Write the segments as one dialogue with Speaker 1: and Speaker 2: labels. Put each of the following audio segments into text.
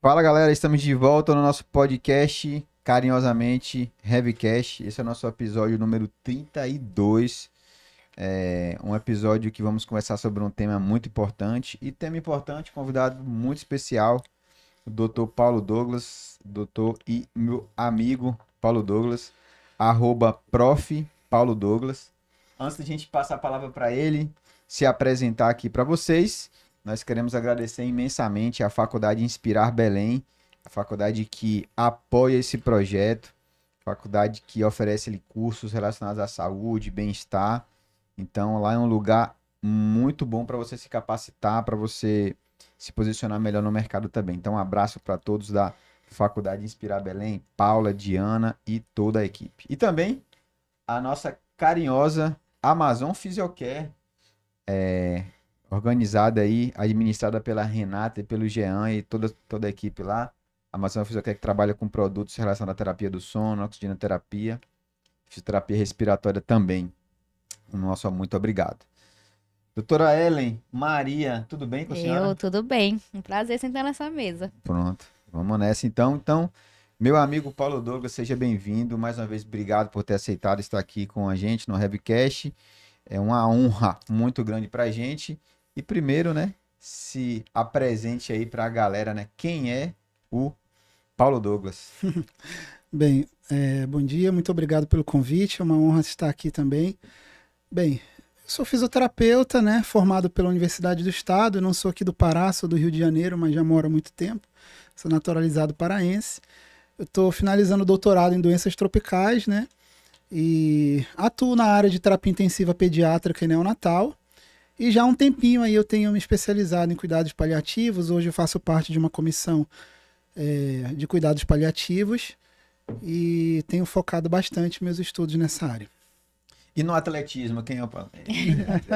Speaker 1: Fala galera, estamos de volta no nosso podcast, carinhosamente Heavycast. Esse é o nosso episódio número 32. Um episódio que vamos conversar sobre um tema muito importante. E tema importante, convidado muito especial, o Dr. Paulo Douglas, doutor e meu amigo Paulo Douglas, @prof. Paulo Douglas. Antes da gente passar a palavra para ele se apresentar aqui para vocês, nós queremos agradecer imensamente à Faculdade Inspirar Belém, a faculdade que apoia esse projeto, faculdade que oferece ali cursos relacionados à saúde, bem-estar. Então, lá é um lugar muito bom para você se capacitar, para você se posicionar melhor no mercado também. Então, um abraço para todos da Faculdade Inspirar Belém, Paula, Diana e toda a equipe. E também a nossa carinhosa Amazon Physiocare, organizada aí, administrada pela Renata e pelo Jean e toda a equipe lá. A Amazon Physiocare que trabalha com produtos relacionados à terapia do sono, oxigenoterapia, fisioterapia respiratória também. O nosso muito obrigado. Doutora Ellen, Maria, tudo bem com a senhora?
Speaker 2: Tudo bem. Um prazer sentar nessa mesa.
Speaker 1: Pronto, vamos nessa então. Então, meu amigo Paulo Douglas, seja bem-vindo. Mais uma vez, obrigado por ter aceitado estar aqui com a gente no Webcast. É uma honra muito grande para a gente. E primeiro, né, se apresente aí para a galera, né? Quem é o Paulo Douglas?
Speaker 3: Bem, bom dia, muito obrigado pelo convite, é uma honra estar aqui também. Bem, eu sou fisioterapeuta, né, formado pela Universidade do Estado, eu não sou aqui do Pará, sou do Rio de Janeiro, mas já moro há muito tempo, sou naturalizado paraense. Eu estou finalizando o doutorado em doenças tropicais, né, e atuo na área de terapia intensiva pediátrica e neonatal. E já há um tempinho aí eu tenho me especializado em cuidados paliativos, hoje eu faço parte de uma comissão de cuidados paliativos, e tenho focado bastante meus estudos nessa área.
Speaker 1: E no atletismo, quem é o Paulo?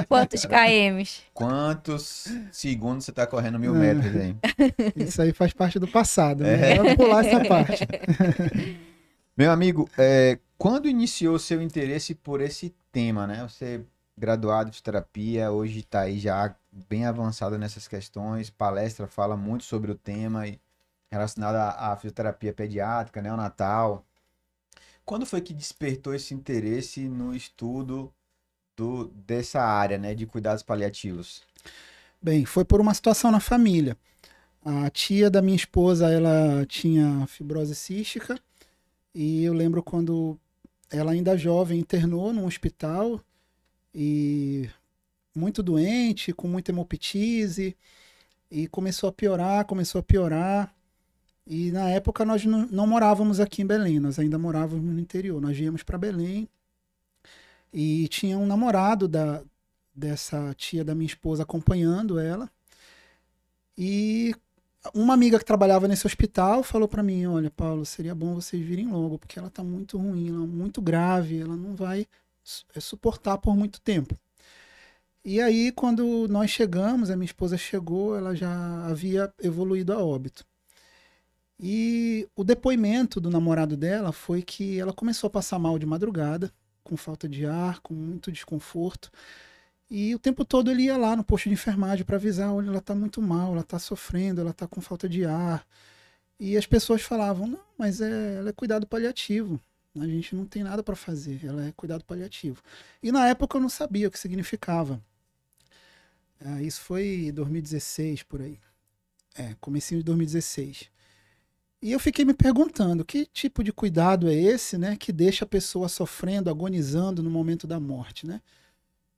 Speaker 2: Quantos KMs?
Speaker 1: Quantos segundos você está correndo 1.000 metros aí?
Speaker 3: Isso aí faz parte do passado, né?
Speaker 1: É.
Speaker 3: Vamos pular essa parte.
Speaker 1: Meu amigo, quando iniciou o seu interesse por esse tema, né? Você é graduado de terapia, hoje está aí já bem avançado nessas questões, palestra fala muito sobre o tema relacionado à fisioterapia pediátrica, neonatal. Quando foi que despertou esse interesse no estudo dessa área, né, de cuidados paliativos?
Speaker 3: Bem, foi por uma situação na família. A tia da minha esposa, ela tinha fibrose cística e eu lembro quando ela ainda jovem internou num hospital e muito doente, com muita hemoptise, e começou a piorar, começou a piorar. E na época nós não morávamos aqui em Belém, nós ainda morávamos no interior. Nós viemos para Belém e tinha um namorado dessa tia da minha esposa acompanhando ela. E uma amiga que trabalhava nesse hospital falou para mim: Olha, Paulo, seria bom vocês virem logo, porque ela tá muito ruim, ela é muito grave, ela não vai suportar por muito tempo. E aí, quando nós chegamos, a minha esposa chegou, ela já havia evoluído a óbito. E o depoimento do namorado dela foi que ela começou a passar mal de madrugada, com falta de ar, com muito desconforto. E o tempo todo ele ia lá no posto de enfermagem para avisar: olha, ela está muito mal, ela está sofrendo, ela está com falta de ar. E as pessoas falavam: não, mas ela é cuidado paliativo. A gente não tem nada para fazer, ela é cuidado paliativo. E na época eu não sabia o que significava. Isso foi em 2016, por aí. Comecinho de 2016. E eu fiquei me perguntando, que tipo de cuidado é esse, né, que deixa a pessoa sofrendo, agonizando no momento da morte, né?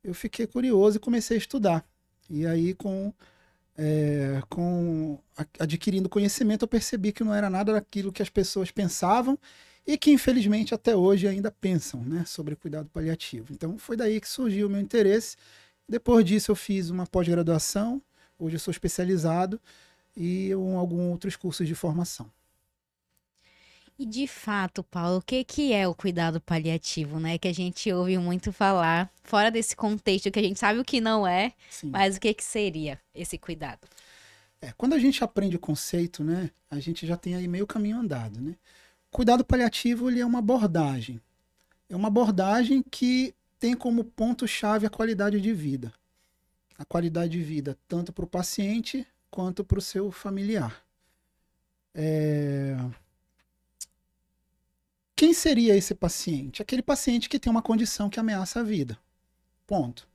Speaker 3: Eu fiquei curioso e comecei a estudar. E aí, adquirindo conhecimento, eu percebi que não era nada daquilo que as pessoas pensavam e que, infelizmente, até hoje ainda pensam, né, sobre cuidado paliativo. Então, foi daí que surgiu o meu interesse. Depois disso, eu fiz uma pós-graduação. Hoje eu sou especializado e alguns outros cursos de formação.
Speaker 2: E de fato, Paulo, o que que é o cuidado paliativo, né? Que a gente ouve muito falar, fora desse contexto que a gente sabe o que não é,
Speaker 3: Sim.
Speaker 2: mas o que que seria esse cuidado?
Speaker 3: Quando a gente aprende o conceito, né, a gente já tem aí meio caminho andado, né? Cuidado paliativo, ele é uma abordagem. É uma abordagem que tem como ponto-chave a qualidade de vida. A qualidade de vida tanto para o paciente quanto para o seu familiar. Quem seria esse paciente? Aquele paciente que tem uma condição que ameaça a vida. Ponto.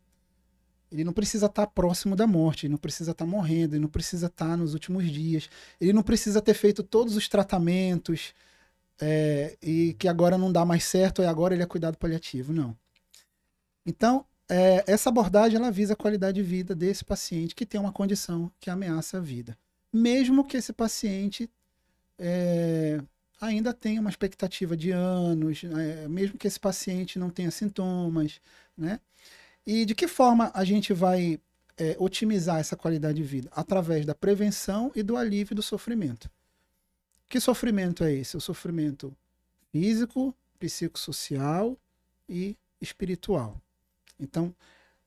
Speaker 3: Ele não precisa estar próximo da morte, ele não precisa estar morrendo, ele não precisa estar nos últimos dias, ele não precisa ter feito todos os tratamentos e que agora não dá mais certo e agora ele é cuidado paliativo. Não. Então, essa abordagem ela visa a qualidade de vida desse paciente que tem uma condição que ameaça a vida. Mesmo que esse paciente ainda tenha uma expectativa de anos, mesmo que esse paciente não tenha sintomas, né? E de que forma a gente vai otimizar essa qualidade de vida? Através da prevenção e do alívio do sofrimento. Que sofrimento é esse? O sofrimento físico, psicossocial e espiritual. Então,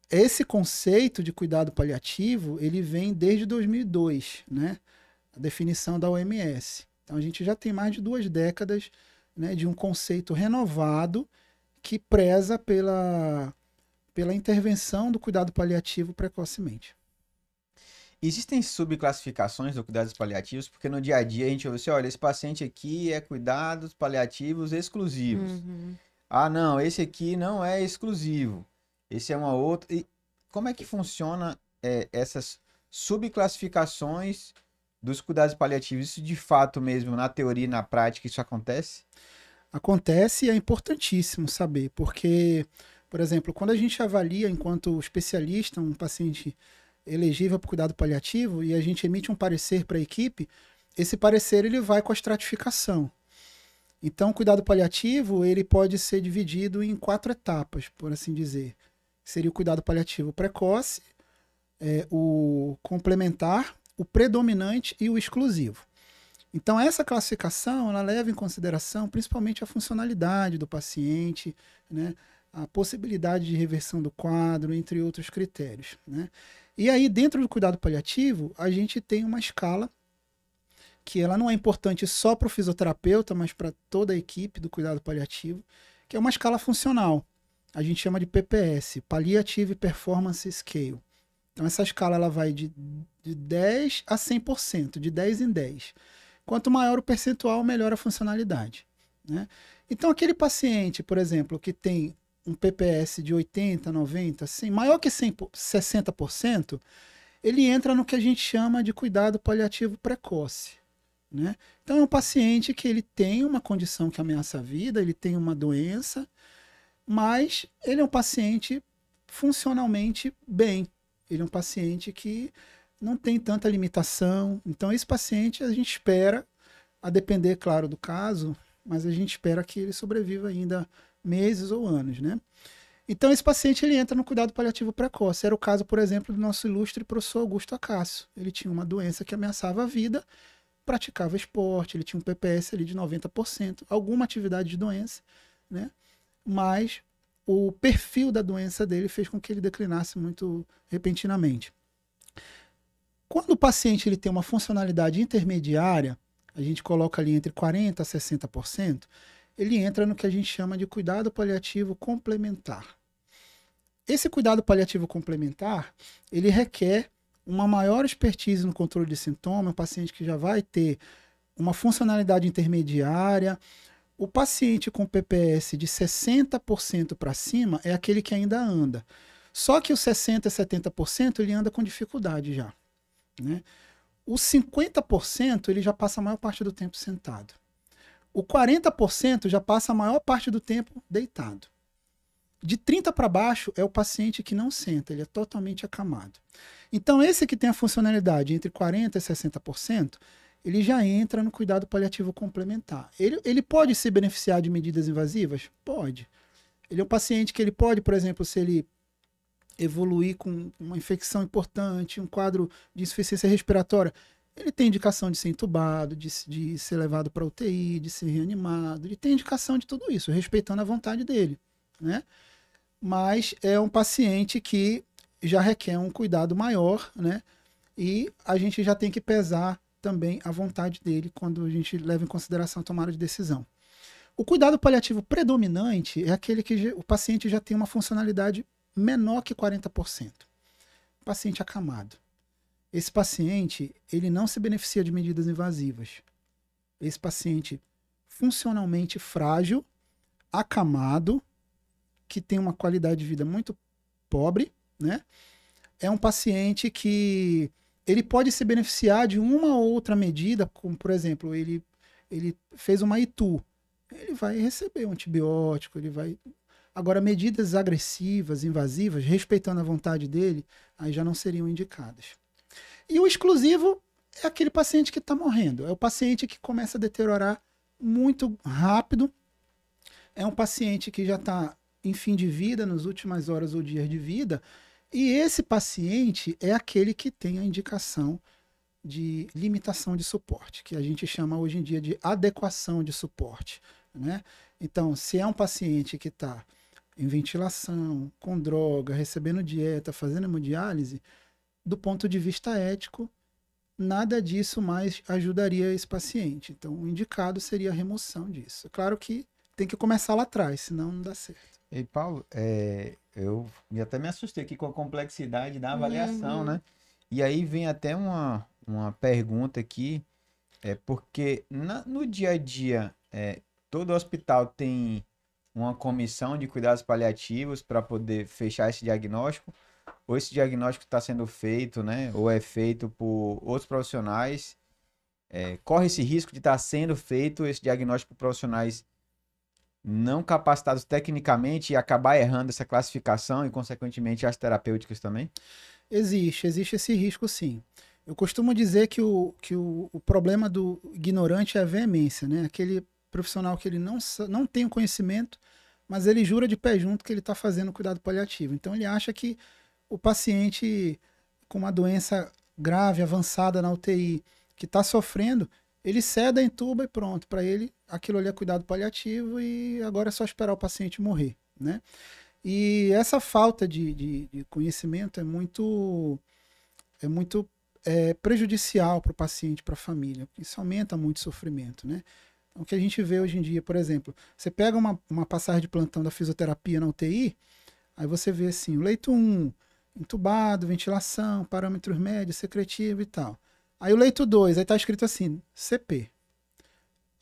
Speaker 3: esse conceito de cuidado paliativo, ele vem desde 2002, né? A definição da OMS. Então, a gente já tem mais de 2 décadas, né, de um conceito renovado que preza pela intervenção do cuidado paliativo precocemente.
Speaker 1: Existem subclassificações do cuidados paliativos, porque no dia a dia a gente ouve assim, olha, esse paciente aqui é cuidados paliativos exclusivos.
Speaker 2: Uhum.
Speaker 1: Ah, não, esse aqui não é exclusivo. Esse é uma outra. E como é que funciona essas subclassificações dos cuidados paliativos? Isso de fato mesmo, na teoria e na prática, isso acontece?
Speaker 3: Acontece e é importantíssimo saber, porque, por exemplo, quando a gente avalia enquanto especialista um paciente elegível para o cuidado paliativo e a gente emite um parecer para a equipe, esse parecer ele vai com a estratificação. Então, o cuidado paliativo ele pode ser dividido em 4 etapas, por assim dizer. Seria o cuidado paliativo precoce, o complementar, o predominante e o exclusivo. Então, essa classificação ela leva em consideração principalmente a funcionalidade do paciente, né, a possibilidade de reversão do quadro, entre outros critérios, né? E aí, dentro do cuidado paliativo, a gente tem uma escala que ela não é importante só para o fisioterapeuta, mas para toda a equipe do cuidado paliativo, que é uma escala funcional. A gente chama de PPS, Palliative Performance Scale. Então, essa escala ela vai de 10 a 100%, de 10 em 10. Quanto maior o percentual, melhor a funcionalidade, né? Então, aquele paciente, por exemplo, que tem um PPS de 80, 90, 100, maior que 60%, ele entra no que a gente chama de cuidado paliativo precoce, né? Então, é um paciente que ele tem uma condição que ameaça a vida, ele tem uma doença, mas ele é um paciente funcionalmente bem. Ele é um paciente que não tem tanta limitação. Então, esse paciente a gente espera, a depender, claro, do caso, mas a gente espera que ele sobreviva ainda meses ou anos, né? Então, esse paciente ele entra no cuidado paliativo precoce. Era o caso, por exemplo, do nosso ilustre professor Augusto Acácio. Ele tinha uma doença que ameaçava a vida, praticava esporte, ele tinha um PPS ali de 90%, alguma atividade de doença, né? Mas o perfil da doença dele fez com que ele declinasse muito repentinamente. Quando o paciente ele tem uma funcionalidade intermediária, a gente coloca ali entre 40% a 60%, ele entra no que a gente chama de cuidado paliativo complementar. Esse cuidado paliativo complementar, ele requer uma maior expertise no controle de sintoma, um paciente que já vai ter uma funcionalidade intermediária. O paciente com PPS de 60% para cima é aquele que ainda anda. Só que os 60% e 70% ele anda com dificuldade já, né? Os 50% ele já passa a maior parte do tempo sentado. O 40% já passa a maior parte do tempo deitado. De 30 para baixo é o paciente que não senta, ele é totalmente acamado. Então, esse que tem a funcionalidade entre 40% e 60%, ele já entra no cuidado paliativo complementar. Ele pode se beneficiar de medidas invasivas? Pode. Ele é um paciente que ele pode, por exemplo, se ele evoluir com uma infecção importante, um quadro de insuficiência respiratória, ele tem indicação de ser entubado, de ser levado para UTI, de ser reanimado, ele tem indicação de tudo isso, respeitando a vontade dele, né? Mas é um paciente que já requer um cuidado maior, né? E a gente já tem que pesar também a vontade dele quando a gente leva em consideração a tomada de decisão. O cuidado paliativo predominante é aquele que o paciente já tem uma funcionalidade menor que 40%. Paciente acamado. Esse paciente, ele não se beneficia de medidas invasivas. esse paciente funcionalmente frágil, acamado, que tem uma qualidade de vida muito pobre, né? É um paciente que ele pode se beneficiar de uma ou outra medida, como, por exemplo, ele fez uma ITU, ele vai receber um antibiótico, ele vai... Agora, medidas agressivas, invasivas, respeitando a vontade dele, aí já não seriam indicadas. E o exclusivo é aquele paciente que está morrendo, é o paciente que começa a deteriorar muito rápido, é um paciente que já está em fim de vida, nas últimas horas ou dias de vida, e esse paciente é aquele que tem a indicação de limitação de suporte, que a gente chama hoje em dia de adequação de suporte, né? Então, se é um paciente que está em ventilação, com droga, recebendo dieta, fazendo hemodiálise, do ponto de vista ético, nada disso mais ajudaria esse paciente. Então, o indicado seria a remoção disso. Claro que tem que começar lá atrás, senão não dá certo.
Speaker 1: E Paulo, eu até me assustei aqui com a complexidade da avaliação, né? E aí vem até uma pergunta aqui, porque no dia a dia, todo hospital tem uma comissão de cuidados paliativos para poder fechar esse diagnóstico, ou esse diagnóstico está sendo feito, né? Ou é feito por outros profissionais, corre esse risco de estar sendo feito esse diagnóstico por profissionais não capacitados tecnicamente e acabar errando essa classificação e, consequentemente, as terapêuticas também?
Speaker 3: Existe esse risco, sim. Eu costumo dizer que o problema do ignorante é a veemência, né? Aquele profissional que ele não tem o conhecimento, mas ele jura de pé junto que ele está fazendo cuidado paliativo. Então, ele acha que o paciente com uma doença grave, avançada na UTI, que está sofrendo, ele ceda, entuba e pronto. Para ele, aquilo ali é cuidado paliativo e agora é só esperar o paciente morrer, né? E essa falta de conhecimento é muito prejudicial para o paciente, para a família. Isso aumenta muito o sofrimento, né? Então, o que a gente vê hoje em dia, por exemplo, você pega uma passagem de plantão da fisioterapia na UTI, aí você vê assim, o leito 1, entubado, ventilação, parâmetros médios, secretivo e tal. Aí o leito 2, aí tá escrito assim, CP.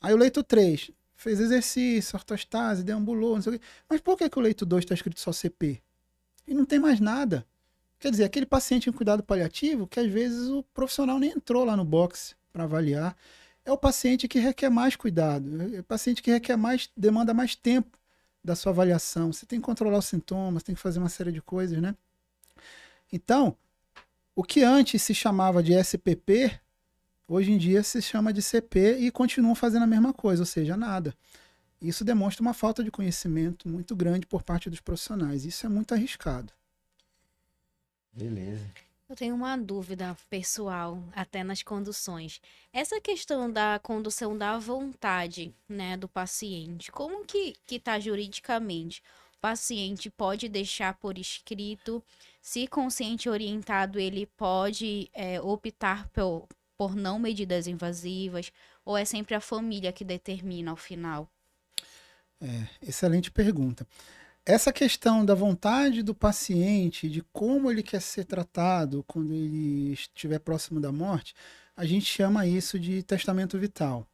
Speaker 3: Aí o leito 3, fez exercício, ortostase, deambulou, não sei o quê. Mas por que o leito 2 está escrito só CP? E não tem mais nada. Quer dizer, aquele paciente em cuidado paliativo, que às vezes o profissional nem entrou lá no box para avaliar, é o paciente que requer mais cuidado, é o paciente que requer demanda mais tempo da sua avaliação. Você tem que controlar os sintomas, tem que fazer uma série de coisas, né? Então, o que antes se chamava de SPP, hoje em dia se chama de CP e continuam fazendo a mesma coisa, ou seja, nada. Isso demonstra uma falta de conhecimento muito grande por parte dos profissionais. Isso é muito arriscado.
Speaker 1: Beleza.
Speaker 2: Eu tenho uma dúvida pessoal, até nas conduções. Essa questão da condução da vontade, né, do paciente, como que tá juridicamente? O paciente pode deixar por escrito, se consciente e orientado, ele pode optar por não medidas invasivas, ou é sempre a família que determina ao final?
Speaker 3: Excelente pergunta. Essa questão da vontade do paciente, de como ele quer ser tratado quando ele estiver próximo da morte, a gente chama isso de testamento vital.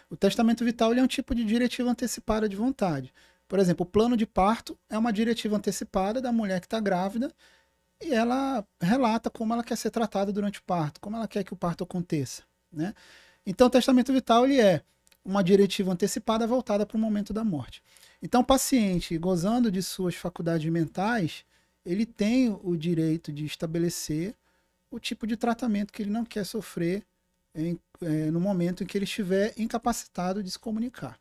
Speaker 3: O testamento vital ele é um tipo de diretiva antecipada de vontade. Por exemplo, o plano de parto é uma diretiva antecipada da mulher que está grávida e ela relata como ela quer ser tratada durante o parto, como ela quer que o parto aconteça, né? Então, o testamento vital ele é uma diretiva antecipada voltada para o momento da morte. Então, o paciente, gozando de suas faculdades mentais, ele tem o direito de estabelecer o tipo de tratamento que ele não quer sofrer no momento em que ele estiver incapacitado de se comunicar.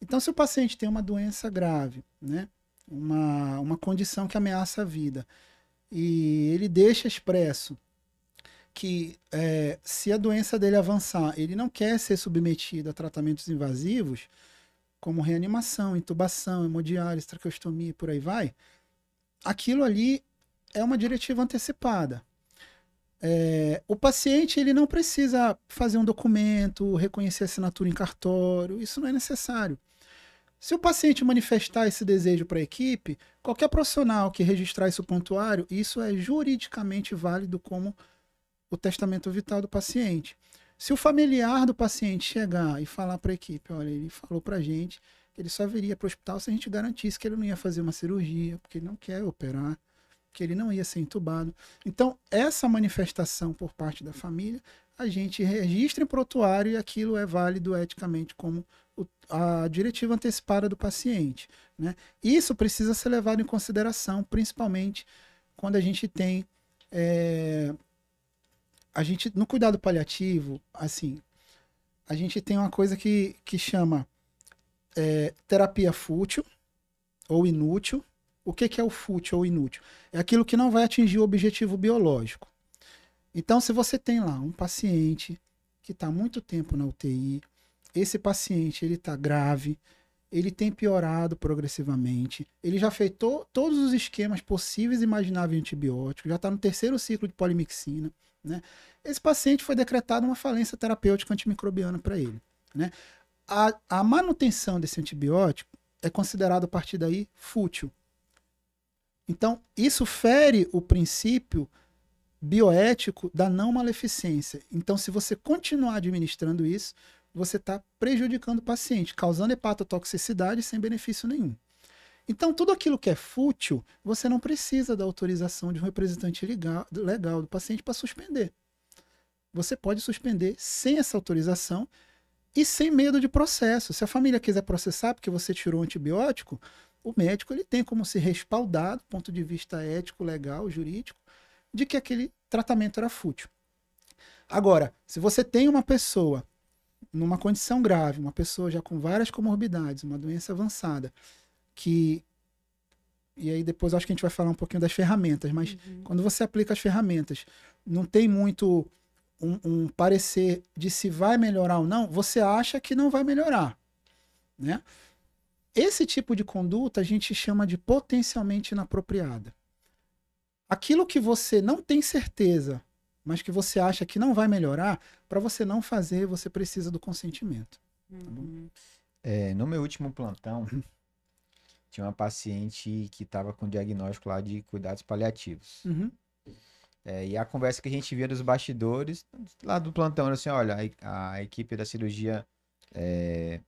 Speaker 3: Então, se o paciente tem uma doença grave, né, uma condição que ameaça a vida, e ele deixa expresso que se a doença dele avançar, ele não quer ser submetido a tratamentos invasivos, como reanimação, intubação, hemodiálise, traqueostomia, por aí vai, aquilo ali é uma diretiva antecipada. O paciente ele não precisa fazer um documento, reconhecer assinatura em cartório, isso não é necessário. Se o paciente manifestar esse desejo para a equipe, qualquer profissional que registrar isso prontuário, isso é juridicamente válido como o testamento vital do paciente. Se o familiar do paciente chegar e falar para a equipe, olha, ele falou para a gente que ele só viria para o hospital se a gente garantisse que ele não ia fazer uma cirurgia, porque ele não quer operar, que ele não ia ser entubado. Então, essa manifestação por parte da família, a gente registra em prontuário e aquilo é válido eticamente como a diretiva antecipada do paciente, né? Isso precisa ser levado em consideração, principalmente quando a gente tem no cuidado paliativo, assim, a gente tem uma coisa que chama terapia fútil ou inútil. O que é o fútil ou inútil? É aquilo que não vai atingir o objetivo biológico. Então, se você tem lá um paciente que está há muito tempo na UTI, esse paciente ele está grave, ele tem piorado progressivamente, ele já fez todos os esquemas possíveis e imagináveis de antibiótico, já está no 3º ciclo de polimixina, né? Esse paciente foi decretada uma falência terapêutica antimicrobiana para ele, né? A manutenção desse antibiótico é considerada a partir daí fútil. Então, isso fere o princípio bioético da não maleficência. Então, se você continuar administrando isso, você está prejudicando o paciente, causando hepatotoxicidade sem benefício nenhum. Então, tudo aquilo que é fútil, você não precisa da autorização de um representante legal do paciente para suspender. Você pode suspender sem essa autorização e sem medo de processo. Se a família quiser processar porque você tirou o antibiótico, o médico ele tem como se respaldar, do ponto de vista ético, legal, jurídico, de que aquele tratamento era fútil. Agora, se você tem uma pessoa numa condição grave, uma pessoa já com várias comorbidades, uma doença avançada, e aí depois acho que a gente vai falar um pouquinho das ferramentas, mas quando você aplica as ferramentas, não tem muito um parecer de se vai melhorar ou não, você acha que não vai melhorar, né? Esse tipo de conduta a gente chama de potencialmente inapropriada. Aquilo que você não tem certeza, mas que você acha que não vai melhorar, para você não fazer, você precisa do consentimento. Tá bom?
Speaker 1: No meu último plantão, tinha uma paciente que estava com diagnóstico lá de cuidados paliativos.
Speaker 3: Uhum.
Speaker 1: E a conversa que a gente via dos bastidores, lá do plantão, era assim, olha, a equipe da cirurgia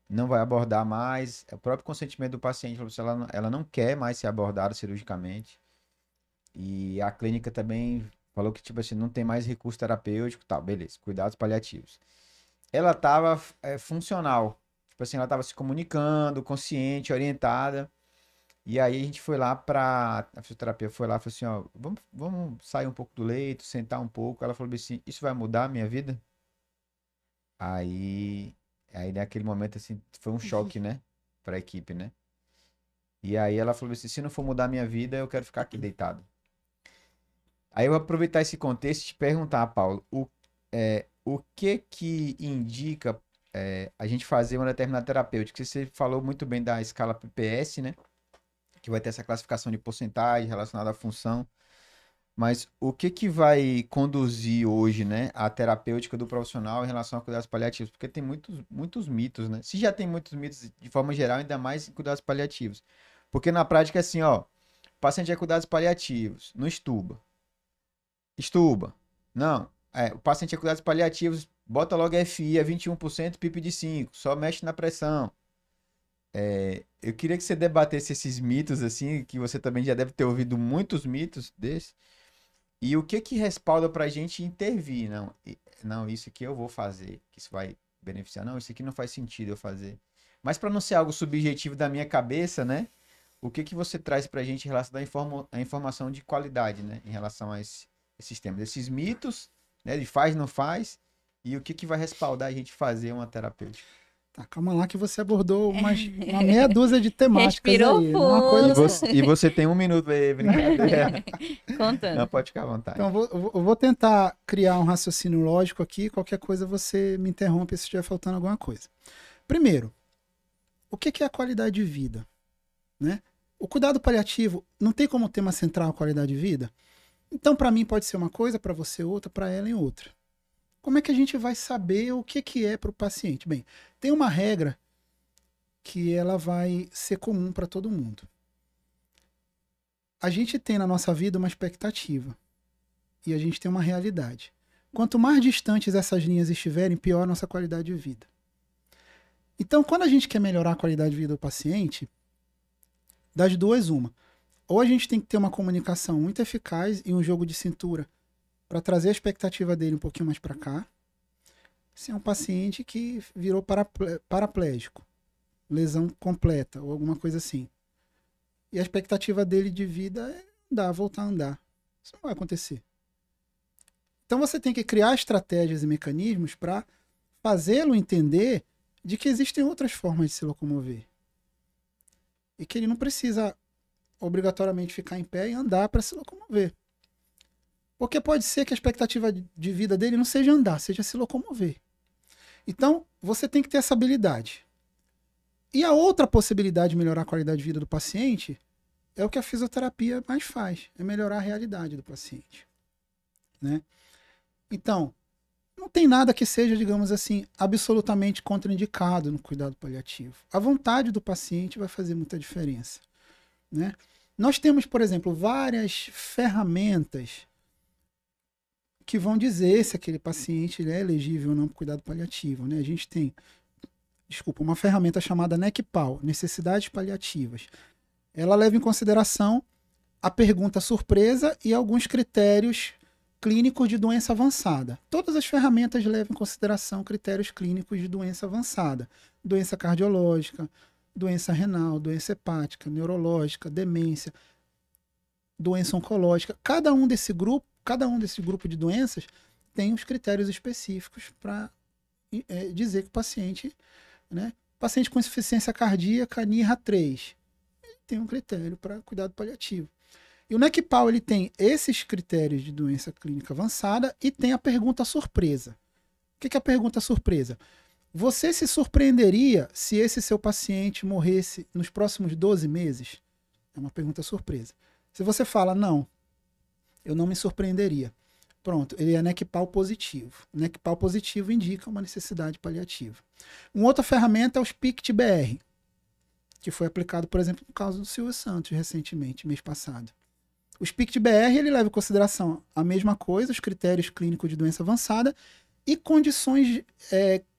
Speaker 1: não vai abordar mais, o próprio consentimento do paciente, ela não quer mais ser abordada cirurgicamente. E a clínica também falou que, tipo assim, não tem mais recurso terapêutico, tal, beleza, cuidados paliativos. Ela tava funcional, tipo assim, ela tava se comunicando, consciente, orientada. E aí a gente foi lá a fisioterapia foi lá e falou assim, ó, vamos sair um pouco do leito, sentar um pouco. Ela falou assim, isso vai mudar a minha vida? Aí naquele momento, assim, foi um choque, né, pra equipe, né? E aí ela falou assim, se não for mudar a minha vida, eu quero ficar aqui deitado. Aí eu vou aproveitar esse contexto e te perguntar, Paulo, o que indica a gente fazer uma determinada terapêutica? Você falou muito bem da escala PPS, né? Que vai ter essa classificação de porcentagem relacionada à função. Mas o que vai conduzir hoje, né, a terapêutica do profissional em relação a cuidados paliativos? Porque tem muitos mitos, né? Se já tem muitos mitos de forma geral, ainda mais em cuidados paliativos. Porque na prática é assim, ó, o paciente é cuidados paliativos, não estuba. Estuba. Não. O paciente é cuidados paliativos, bota logo FI a 21%, PIP de 5%, só mexe na pressão. Eu queria que você debatesse esses mitos, assim, que você também já deve ter ouvido muitos mitos desses. E o que respalda pra gente intervir? Não, isso aqui eu vou fazer, que isso vai beneficiar. Não, isso aqui não faz sentido eu fazer. Mas para não ser algo subjetivo da minha cabeça, né? O que você traz pra gente em relação à informação de qualidade, né? Em relação a esses temas, esses mitos, né? De faz, não faz, e o que vai respaldar a gente fazer uma terapêutica.
Speaker 3: Tá, calma lá que você abordou uma meia dúzia de temáticas.
Speaker 2: Respirou
Speaker 3: aí,
Speaker 2: fundo.
Speaker 3: Uma coisa...
Speaker 1: E você tem 1 minuto aí, brincadeira.
Speaker 2: Contando.
Speaker 1: Não, pode ficar à vontade.
Speaker 3: Então, eu vou tentar criar um raciocínio lógico aqui. Qualquer coisa você me interrompe se estiver faltando alguma coisa. Primeiro, o que é a qualidade de vida? Né? O cuidado paliativo não tem como tema central a qualidade de vida? Então, para mim, pode ser uma coisa, para você outra, para ela em outra. Como é que a gente vai saber o que é para o paciente? Bem, tem uma regra que ela vai ser comum para todo mundo. A gente tem na nossa vida uma expectativa e a gente tem uma realidade. Quanto mais distantes essas linhas estiverem, pior a nossa qualidade de vida. Então, quando a gente quer melhorar a qualidade de vida do paciente, das duas, uma. Ou a gente tem que ter uma comunicação muito eficaz e um jogo de cintura para trazer a expectativa dele um pouquinho mais para cá. Se é um paciente que virou paraplégico, lesão completa ou alguma coisa assim. E a expectativa dele de vida é andar, voltar a andar. Isso não vai acontecer. Então você tem que criar estratégias e mecanismos para fazê-lo entender de que existem outras formas de se locomover. E que ele não precisa obrigatoriamente ficar em pé e andar para se locomover. Porque pode ser que a expectativa de vida dele não seja andar, seja se locomover. Então, você tem que ter essa habilidade. E a outra possibilidade de melhorar a qualidade de vida do paciente é o que a fisioterapia mais faz, é melhorar a realidade do paciente. Né? Então, não tem nada que seja, digamos assim, absolutamente contraindicado no cuidado paliativo. A vontade do paciente vai fazer muita diferença. Né? Nós temos, por exemplo, várias ferramentas que vão dizer se aquele paciente ele é elegível ou não para o cuidado paliativo. Né? A gente tem, uma ferramenta chamada NECPAL, Necessidades Paliativas. Ela leva em consideração a pergunta surpresa e alguns critérios clínicos de doença avançada. Todas as ferramentas levam em consideração critérios clínicos de doença avançada. Doença cardiológica, doença renal, doença hepática, neurológica, demência, doença oncológica. Cada um desse grupo de doenças tem os critérios específicos para dizer que o paciente, né, paciente com insuficiência cardíaca, NIRA3, ele tem um critério para cuidado paliativo. E o NECPAL ele tem esses critérios de doença clínica avançada e tem a pergunta surpresa. O que é a pergunta surpresa? Você se surpreenderia se esse seu paciente morresse nos próximos 12 meses? É uma pergunta surpresa. Se você fala, não, eu não me surpreenderia. Pronto, ele é NECPAL positivo. O NECPAL positivo indica uma necessidade paliativa. Uma outra ferramenta é o SPICT-BR, que foi aplicado, por exemplo, no caso do Silvio Santos, recentemente, mês passado. O SPICT-BR ele leva em consideração a mesma coisa, os critérios clínicos de doença avançada e condições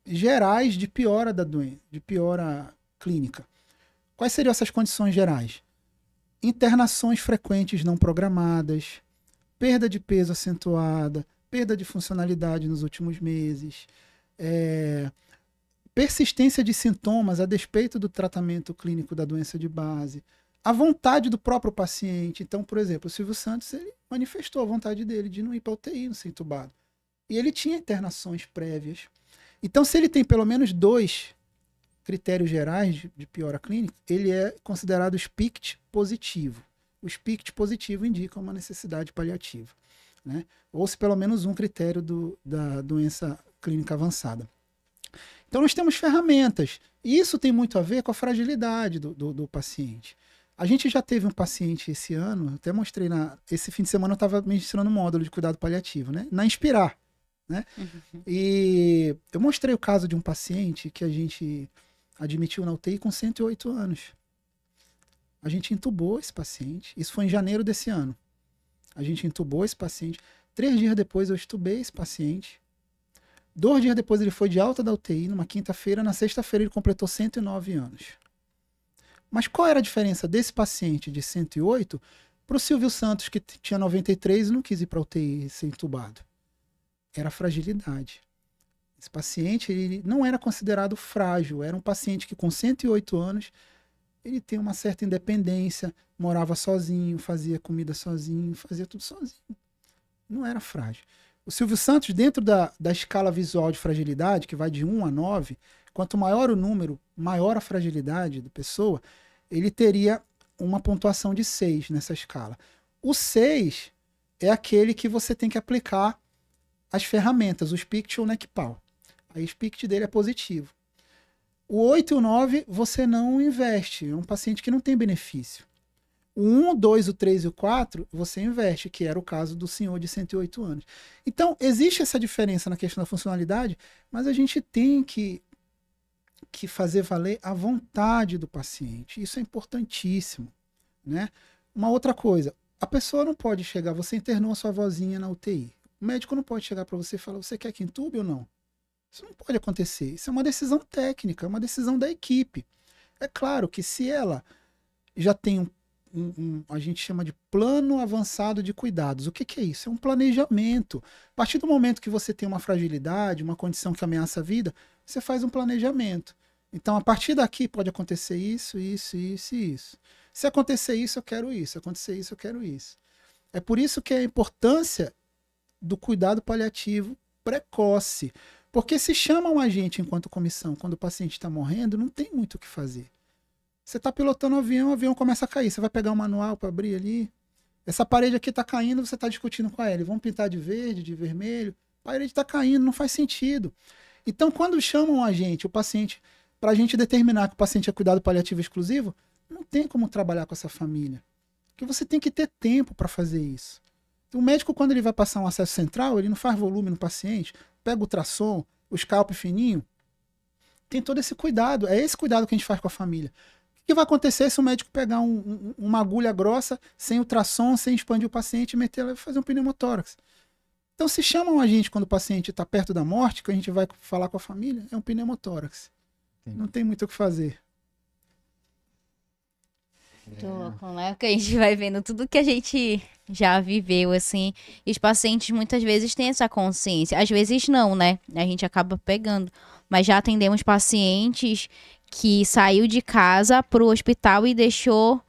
Speaker 3: gerais de piora da doença, de piora clínica. Quais seriam essas condições gerais? Internações frequentes não programadas, perda de peso acentuada, perda de funcionalidade nos últimos meses, persistência de sintomas a despeito do tratamento clínico da doença de base, a vontade do próprio paciente. Então, por exemplo, o Silvio Santos ele manifestou a vontade dele de não ir para UTI, não ser entubado. E ele tinha internações prévias. Então, se ele tem pelo menos 2 critérios gerais de piora clínica, ele é considerado SPICT positivo. O SPICT positivo indica uma necessidade paliativa. Né? Ou se pelo menos um critério da doença clínica avançada. Então, nós temos ferramentas. E isso tem muito a ver com a fragilidade do paciente. A gente já teve um paciente esse ano, até mostrei esse fim de semana eu estava ministrando um módulo de cuidado paliativo, né? Na Inspirar, né? Uhum. E eu mostrei o caso de um paciente que a gente admitiu na UTI com 108 anos. A gente entubou esse paciente, isso foi em janeiro desse ano. A gente entubou esse paciente, 3 dias depois eu estubei esse paciente, 2 dias depois ele foi de alta da UTI, numa quinta-feira, na sexta-feira ele completou 109 anos. Mas qual era a diferença desse paciente de 108 para o Silvio Santos, que tinha 93 e não quis ir para a UTI ser entubado? Era a fragilidade. Esse paciente ele não era considerado frágil, era um paciente que com 108 anos ele tem uma certa independência, morava sozinho, fazia comida sozinho, fazia tudo sozinho. Não era frágil. O Silvio Santos, dentro da escala visual de fragilidade, que vai de 1 a 9, quanto maior o número, maior a fragilidade da pessoa, ele teria uma pontuação de 6 nessa escala. O 6 é aquele que você tem que aplicar as ferramentas, o SPICT ou o NECPAL. Aí o SPICT dele é positivo. O 8 e o 9 você não investe, é um paciente que não tem benefício. O 1, o 2, o 3 e o 4 você investe, que era o caso do senhor de 108 anos. Então, existe essa diferença na questão da funcionalidade, mas a gente tem que fazer valer a vontade do paciente. Isso é importantíssimo. Né? Uma outra coisa, a pessoa não pode chegar, você internou a sua vozinha na UTI. O médico não pode chegar para você e falar, você quer que entube ou não? Isso não pode acontecer. Isso é uma decisão técnica, é uma decisão da equipe. É claro que se ela já tem a gente chama de plano avançado de cuidados. O que, que é isso? É um planejamento. A partir do momento que você tem uma fragilidade, uma condição que ameaça a vida, você faz um planejamento. Então, a partir daqui pode acontecer isso, isso, isso e isso. Se acontecer isso, eu quero isso. Se acontecer isso, eu quero isso. É por isso que a importância do cuidado paliativo precoce. Porque se chamam a gente enquanto comissão, quando o paciente está morrendo, não tem muito o que fazer. Você está pilotando o avião começa a cair. Você vai pegar um manual para abrir ali. Essa parede aqui está caindo, você está discutindo com ele. Vamos pintar de verde, de vermelho. A parede está caindo, não faz sentido. Então, quando chamam a gente, o paciente, para a gente determinar que o paciente é cuidado paliativo exclusivo, não tem como trabalhar com essa família. Porque você tem que ter tempo para fazer isso. Então, o médico, quando ele vai passar um acesso central, ele não faz volume no paciente, pega o ultrassom, o scalp fininho. Tem todo esse cuidado. É esse cuidado que a gente faz com a família. O que vai acontecer se o médico pegar uma agulha grossa, sem ultrassom, sem expandir o paciente e meter ela e fazer um pneumotórax? Então, se chamam a gente quando o paciente está perto da morte, que a gente vai falar com a família, é um pneumotórax. Não tem muito o que fazer.
Speaker 2: Tô louco, né? Porque a gente vai vendo tudo que a gente já viveu, assim. E os pacientes muitas vezes têm essa consciência. Às vezes não, né? A gente acaba pegando. Mas já atendemos pacientes que saiu de casa pro hospital e deixou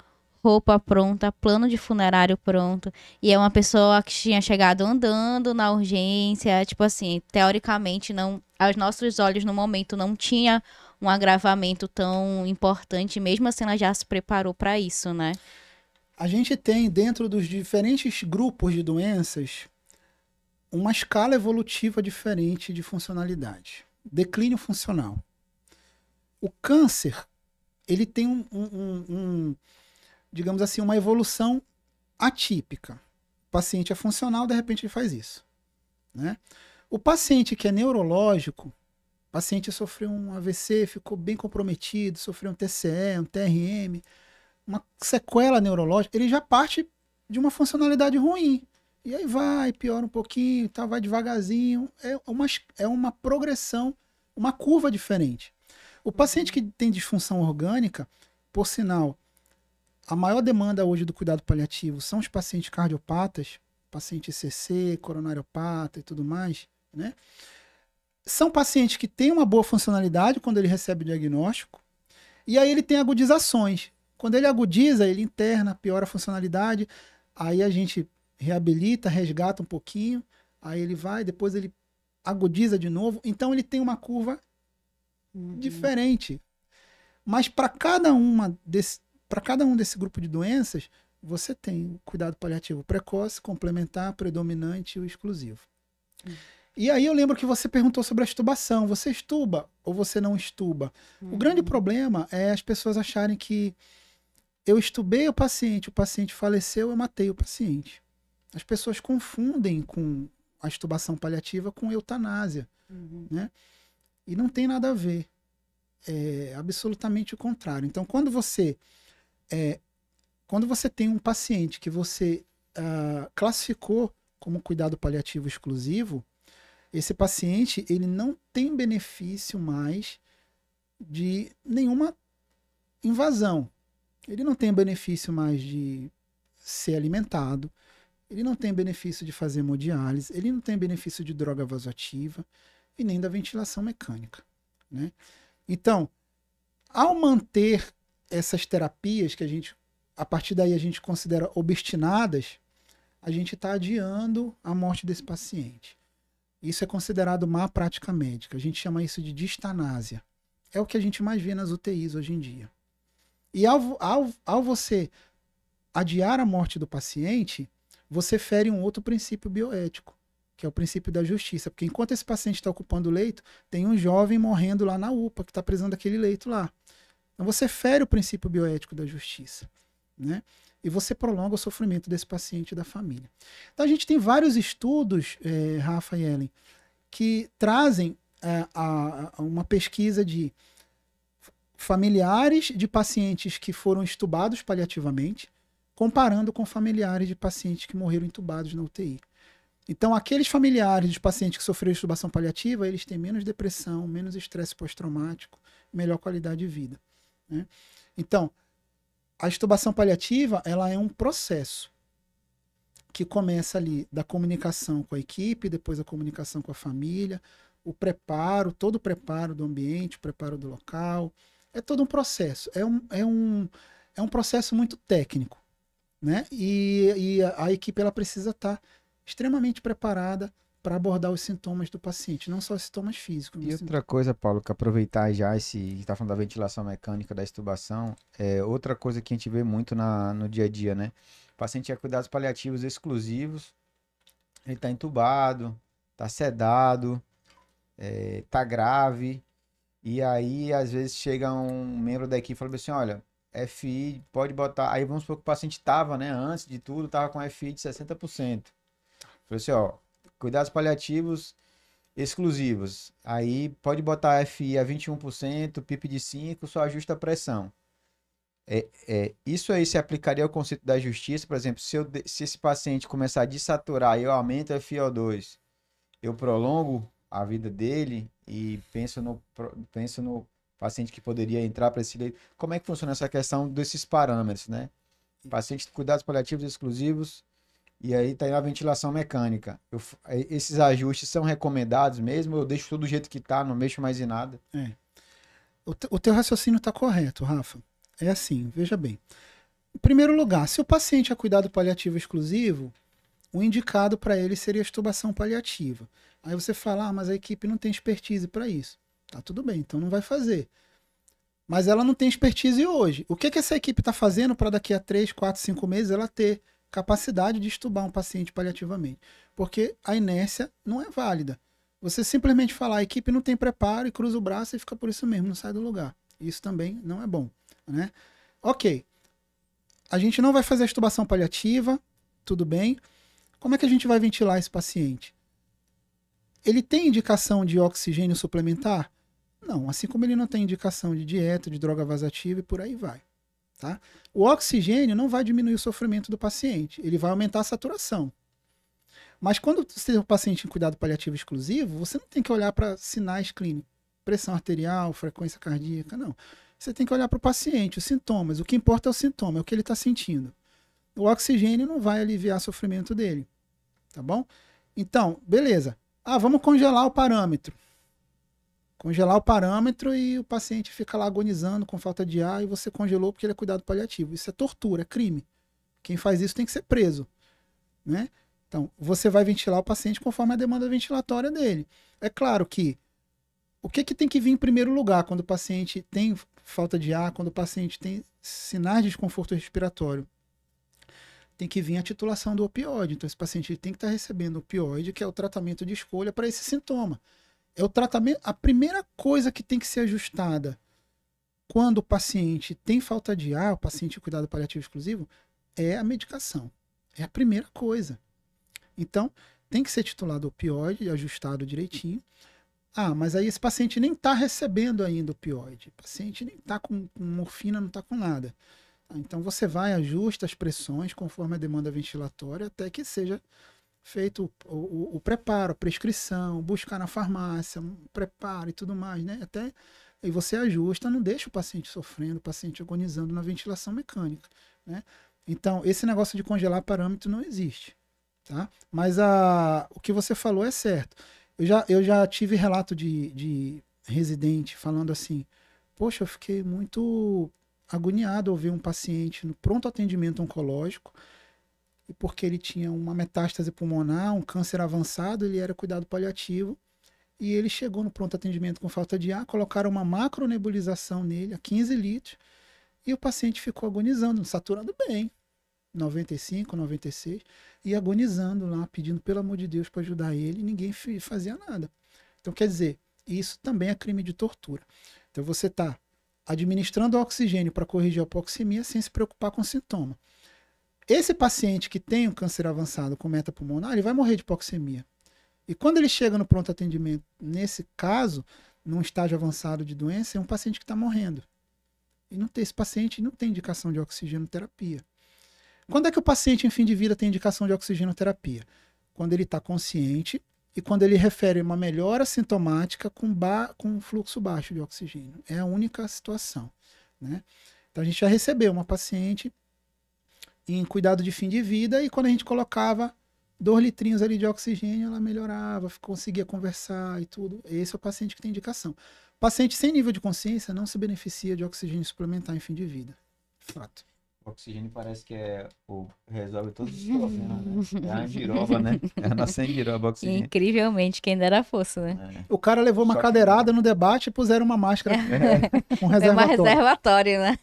Speaker 2: roupa pronta, plano de funerário pronto. E é uma pessoa que tinha chegado andando na urgência. Tipo assim, teoricamente, não, aos nossos olhos no momento não tinha um agravamento tão importante. Mesmo assim, ela já se preparou para isso, né?
Speaker 3: A gente tem, dentro dos diferentes grupos de doenças, uma escala evolutiva diferente de funcionalidade. Declínio funcional. O câncer, ele tem digamos assim, uma evolução atípica. O paciente é funcional, de repente ele faz isso, né? O paciente que é neurológico, o paciente sofreu um AVC, ficou bem comprometido, sofreu um TCE, um TRM, uma sequela neurológica, ele já parte de uma funcionalidade ruim. E aí vai, piora um pouquinho, tá, vai devagarzinho. É uma progressão, uma curva diferente. O paciente que tem disfunção orgânica, por sinal, a maior demanda hoje do cuidado paliativo são os pacientes cardiopatas, paciente CC, coronariopata e tudo mais, né? São pacientes que têm uma boa funcionalidade quando ele recebe o diagnóstico, e aí ele tem agudizações. Quando ele agudiza, ele interna, piora a funcionalidade, aí a gente reabilita, resgata um pouquinho, aí ele vai, depois ele agudiza de novo. Então ele tem uma curva diferente. Mas para cada um desse grupo de doenças, você tem o cuidado paliativo precoce, complementar, predominante e o exclusivo. E aí eu lembro que você perguntou sobre a extubação. Você extuba ou você não extuba? O grande problema é as pessoas acharem que eu extubei o paciente faleceu, eu matei o paciente. As pessoas confundem com a extubação paliativa com eutanásia, né? E não tem nada a ver. É absolutamente o contrário. Então, quando você tem um paciente que você classificou como cuidado paliativo exclusivo, esse paciente ele não tem benefício mais de nenhuma invasão. Ele não tem benefício mais de ser alimentado, ele não tem benefício de fazer hemodiálise, ele não tem benefício de droga vasoativa e nem da ventilação mecânica, né? Então, ao manter essas terapias que a partir daí a gente considera obstinadas, a gente está adiando a morte desse paciente. Isso é considerado má prática médica. A gente chama isso de distanásia. É o que a gente mais vê nas UTIs hoje em dia. E ao você adiar a morte do paciente, você fere um outro princípio bioético, que é o princípio da justiça. Porque enquanto esse paciente está ocupando o leito, tem um jovem morrendo lá na UPA, que está precisando daquele leito lá. Então você fere o princípio bioético da justiça, né? E você prolonga o sofrimento desse paciente e da família. Então a gente tem vários estudos, Rafa e Ellen, que trazem uma pesquisa de familiares de pacientes que foram entubados paliativamente, comparando com familiares de pacientes que morreram entubados na UTI. Então, aqueles familiares dos pacientes que sofreram extubação paliativa, eles têm menos depressão, menos estresse pós-traumático, melhor qualidade de vida, né? Então, a extubação paliativa, ela é um processo que começa ali da comunicação com a equipe, depois a comunicação com a família, o preparo, todo o preparo do ambiente, o preparo do local. É todo um processo. É um processo muito técnico, né? E a equipe ela precisa estar extremamente preparada para abordar os sintomas do paciente, não só os sintomas físicos.
Speaker 1: E outra coisa, Paulo, que aproveitar já esse, está falando da ventilação mecânica, da extubação, é outra coisa que a gente vê muito no dia a dia, né? O paciente tinha cuidados paliativos exclusivos, ele está entubado, está sedado, está grave, e aí às vezes chega um membro da equipe e fala assim, olha, FI pode botar, aí vamos supor que o paciente estava, né, antes de tudo, estava com FI de 60%. Falei assim, ó, cuidados paliativos exclusivos. Aí pode botar FI a 21%, PIP de 5%, só ajusta a pressão. Isso aí se aplicaria ao conceito da justiça, por exemplo, se esse paciente começar a desaturar e eu aumento o FiO2, eu prolongo a vida dele e penso no paciente que poderia entrar para esse leito. Como é que funciona essa questão desses parâmetros, né? Paciente de cuidados paliativos exclusivos, e aí tá aí a ventilação mecânica. Esses ajustes são recomendados mesmo? Eu deixo tudo do jeito que tá, não mexo mais em nada?
Speaker 3: O teu raciocínio está correto, Rafa. É assim, veja bem. Em primeiro lugar, se o paciente é cuidado paliativo exclusivo, o indicado para ele seria a extubação paliativa. Aí você fala, mas a equipe não tem expertise para isso. Tá tudo bem, então não vai fazer. Mas ela não tem expertise hoje. O que essa equipe está fazendo para daqui a 3, 4, 5 meses ela ter capacidade de extubar um paciente paliativamente? Porque a inércia não é válida. Você simplesmente falar, a equipe não tem preparo e cruza o braço e fica por isso mesmo, não sai do lugar. Isso também não é bom, né? Ok. A gente não vai fazer a extubação paliativa, tudo bem. Como é que a gente vai ventilar esse paciente? Ele tem indicação de oxigênio suplementar? Não, assim como ele não tem indicação de dieta, de droga vasativa e por aí vai. Tá? O oxigênio não vai diminuir o sofrimento do paciente, ele vai aumentar a saturação. Mas quando você tem um paciente em cuidado paliativo exclusivo, você não tem que olhar para sinais clínicos, pressão arterial, frequência cardíaca, não. Você tem que olhar para o paciente, os sintomas. O que importa é o sintoma, é o que ele está sentindo. O oxigênio não vai aliviar o sofrimento dele. Tá bom? Então, beleza. Vamos congelar o parâmetro. Congelar o parâmetro e o paciente fica lá agonizando com falta de ar e você congelou porque ele é cuidado paliativo. Isso é tortura, é crime. Quem faz isso tem que ser preso, né? Então, você vai ventilar o paciente conforme a demanda ventilatória dele. É claro que o que tem que vir em primeiro lugar quando o paciente tem falta de ar, quando o paciente tem sinais de desconforto respiratório? Tem que vir a titulação do opioide. Então, esse paciente tem que estar recebendo opioide, que é o tratamento de escolha para esse sintoma. É o tratamento, a primeira coisa que tem que ser ajustada quando o paciente tem falta de ar, o paciente em cuidado paliativo exclusivo, é a medicação. É a primeira coisa. Então, tem que ser titulado opioide, ajustado direitinho. Mas aí esse paciente nem está recebendo ainda opioide. O paciente nem está com morfina, não está com nada. Então, você vai, ajusta as pressões conforme a demanda ventilatória até que seja feito o preparo, a prescrição, buscar na farmácia, um preparo e tudo mais, né? E você ajusta, não deixa o paciente sofrendo, o paciente agonizando na ventilação mecânica, né? Então, esse negócio de congelar parâmetro não existe, tá? Mas o que você falou é certo. Eu já tive relato de residente falando assim, poxa, eu fiquei muito agoniado ao ver um paciente no pronto atendimento oncológico, e porque ele tinha uma metástase pulmonar, um câncer avançado, ele era cuidado paliativo, e ele chegou no pronto atendimento com falta de ar, colocaram uma macronebulização nele, a 15 litros, e o paciente ficou agonizando, saturando bem, 95, 96, e agonizando lá, pedindo pelo amor de Deus para ajudar ele, e ninguém fazia nada. Então, quer dizer, isso também é crime de tortura. Então, você está administrando oxigênio para corrigir a hipoxemia sem se preocupar com o sintoma. Esse paciente que tem um câncer avançado com metapulmonar, ele vai morrer de hipoxemia. E quando ele chega no pronto atendimento, nesse caso, num estágio avançado de doença, é um paciente que está morrendo. E esse paciente não tem indicação de oxigenoterapia. Quando é que o paciente em fim de vida tem indicação de oxigenoterapia? quando ele está consciente e quando ele refere uma melhora sintomática com fluxo baixo de oxigênio. É a única situação, né? Então a gente já recebeu uma paciente em cuidado de fim de vida e quando a gente colocava 2 litrinhos ali de oxigênio, ela melhorava, conseguia conversar e tudo. Esse é o paciente que tem indicação. O paciente sem nível de consciência não se beneficia de oxigênio suplementar em fim de vida. Fato.
Speaker 1: O oxigênio parece que resolve todos os problemas, né? É a angiroba, né? É a nossa angiroba, oxigênio.
Speaker 2: Incrivelmente, quem dera fosse, né?
Speaker 3: O cara levou uma cadeirada no debate e puseram uma máscara com
Speaker 2: É uma
Speaker 3: reservatório.
Speaker 2: reservatório, né?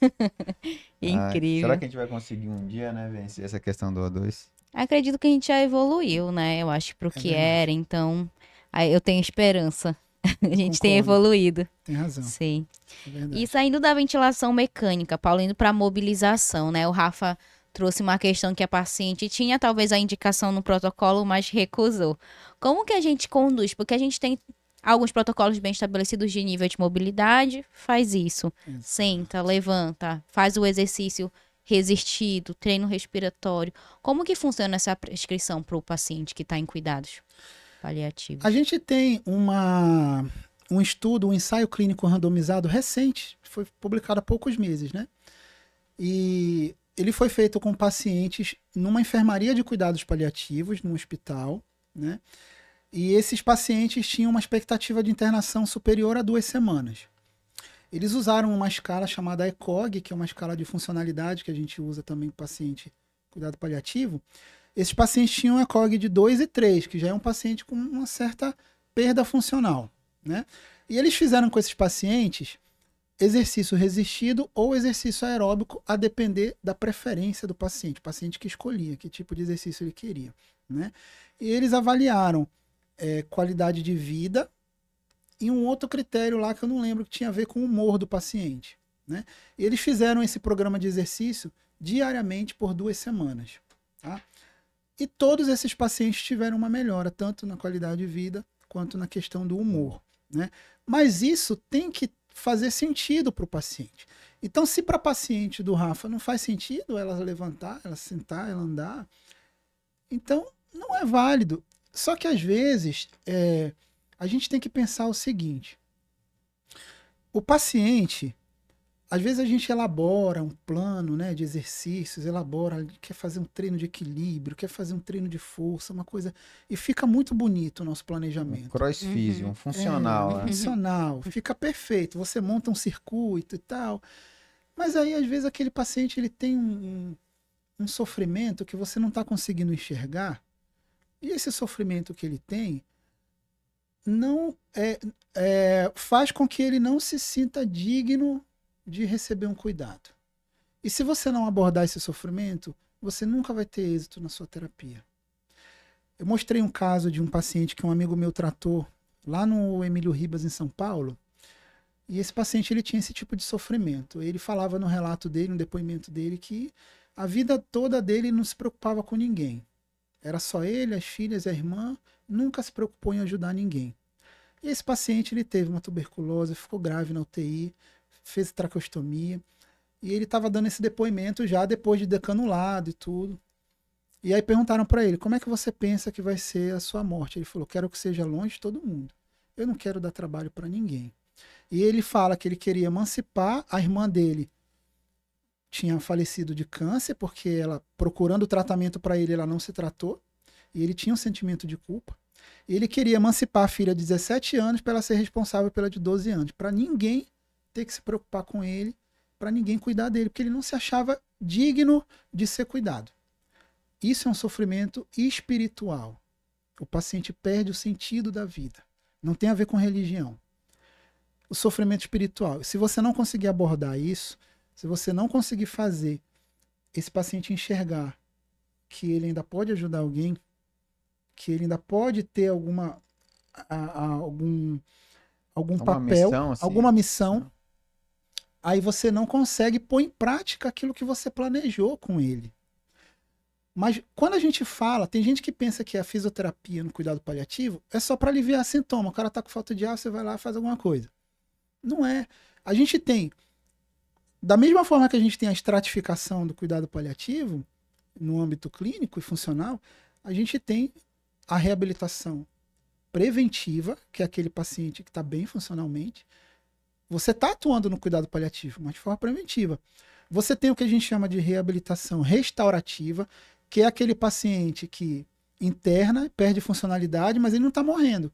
Speaker 2: Incrível.
Speaker 1: Será que a gente vai conseguir um dia, né, vencer essa questão do O2?
Speaker 2: Acredito que a gente já evoluiu, né? Eu acho pro que
Speaker 3: verdade.
Speaker 2: era, então aí eu tenho esperança. A gente tem
Speaker 3: Concordo.
Speaker 2: evoluído.
Speaker 3: Tem razão.
Speaker 2: Sim.
Speaker 3: É verdade.
Speaker 2: E saindo da ventilação mecânica, Paulo, indo para mobilização, né? O Rafa trouxe uma questão que a paciente tinha talvez a indicação no protocolo, mas recusou. Como que a gente conduz? Porque a gente tem alguns protocolos bem estabelecidos de nível de mobilidade, faz isso.
Speaker 3: Exato.
Speaker 2: Senta, levanta, faz o exercício resistido, treino respiratório. Como que funciona essa prescrição para o paciente que está em cuidados paliativos?
Speaker 3: A gente tem um estudo, um ensaio clínico randomizado recente, foi publicado há poucos meses, né? E ele foi feito com pacientes numa enfermaria de cuidados paliativos, num hospital, né? E esses pacientes tinham uma expectativa de internação superior a 2 semanas. Eles usaram uma escala chamada ECOG, que é uma escala de funcionalidade que a gente usa também para paciente cuidado paliativo. Esses pacientes tinham um ECOG de 2 e 3, que já é um paciente com uma certa perda funcional, né? E eles fizeram com esses pacientes exercício resistido ou exercício aeróbico, a depender da preferência do paciente, o paciente que escolhia que tipo de exercício ele queria, né? E eles avaliaram qualidade de vida e um outro critério lá que eu não lembro, que tinha a ver com o humor do paciente, né? E eles fizeram esse programa de exercício diariamente por 2 semanas, tá? E todos esses pacientes tiveram uma melhora, tanto na qualidade de vida quanto na questão do humor, né? Mas isso tem que fazer sentido para o paciente. Então, se para a paciente do Rafa não faz sentido ela levantar, ela sentar, ela andar, então não é válido. Só que às vezes a gente tem que pensar o seguinte: o paciente, às vezes a gente elabora um plano, né, de exercícios, quer fazer um treino de equilíbrio, quer fazer um treino de força, uma coisa, e fica muito bonito o nosso planejamento.
Speaker 1: Crossfit, um funcional, né?
Speaker 3: Funcional, fica perfeito. Você monta um circuito e tal, mas aí às vezes aquele paciente ele tem um sofrimento que você não está conseguindo enxergar, e esse sofrimento que ele tem não faz com que ele não se sinta digno de receber um cuidado. E se você não abordar esse sofrimento, você nunca vai ter êxito na sua terapia. Eu mostrei um caso de um paciente que um amigo meu tratou lá no Emílio Ribas, em São Paulo, e esse paciente ele tinha esse tipo de sofrimento. Ele falava no relato dele, no depoimento dele, que a vida toda dele não se preocupava com ninguém. Era só ele, as filhas e a irmã, nunca se preocupou em ajudar ninguém. E esse paciente ele teve uma tuberculose, ficou grave na UTI, fez traqueostomia, e ele estava dando esse depoimento já depois de decanulado e tudo. E aí perguntaram para ele: como é que você pensa que vai ser a sua morte? Ele falou: quero que seja longe de todo mundo. Eu não quero dar trabalho para ninguém. E ele fala que ele queria emancipar. A irmã dele tinha falecido de câncer, porque ela, procurando tratamento para ele, ela não se tratou. E ele tinha um sentimento de culpa. E ele queria emancipar a filha de 17 anos para ela ser responsável pela de 12 anos. Para ninguém ter que se preocupar com ele, para ninguém cuidar dele, porque ele não se achava digno de ser cuidado. Isso é um sofrimento espiritual. O paciente perde o sentido da vida. Não tem a ver com religião. O sofrimento espiritual. Se você não conseguir abordar isso, se você não conseguir fazer esse paciente enxergar que ele ainda pode ajudar alguém, que ele ainda pode ter algum papel,
Speaker 1: missão, assim.
Speaker 3: alguma missão, aí você não consegue pôr em prática aquilo que você planejou com ele. Mas quando a gente fala, tem gente que pensa que a fisioterapia no cuidado paliativo é só para aliviar sintoma. O cara tá com falta de ar, você vai lá e faz alguma coisa. Não é. A gente tem, da mesma forma que a gente tem a estratificação do cuidado paliativo, no âmbito clínico e funcional, a gente tem a reabilitação preventiva, que é aquele paciente que está bem funcionalmente. Você está atuando no cuidado paliativo, mas de forma preventiva. Você tem o que a gente chama de reabilitação restaurativa, que é aquele paciente que interna, perde funcionalidade, mas ele não está morrendo.